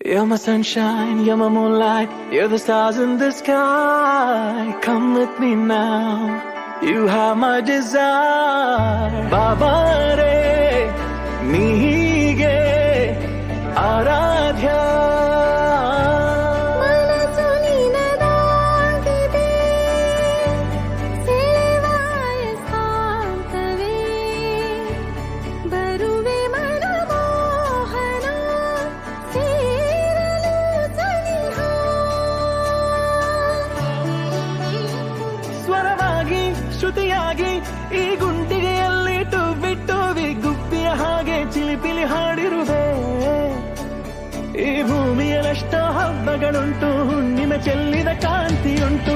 You're my sunshine, you're my moonlight, you're the stars in the sky. Come with me now, you have my desire. Baba re, nihige, ಆರಾಧ್ಯ ಮನಸ್ಸು ನಿನದಾಗಿದೆ, ಸೇವಾಯ ಸಾಂತವೇ, ಬರುವೆ ಮನಮೋಹನ, ಸೇರಲು ಸನಿಹ. ಸ್ವರವಾಗಿ ಶ್ರುತಿಯಾಗಿ ಈ ಗುಂಡಿಗೆಯಲ್ಲಿ ಬಿಟ್ಟು ಗುಬ್ಬಿಯ ಹಾಗೆ ಚಿಲಿಪಿಲಿ ಹಾಡಿರುವೆ. ಈ ಭೂಮಿಯಲ್ಲಷ್ಟೋ ಹಬ್ಬಗಳುಂಟು, ಹುಣ್ಣಿಮೆ ಚೆಲ್ಲಿದ ಕಾಂತಿಯುಂಟು.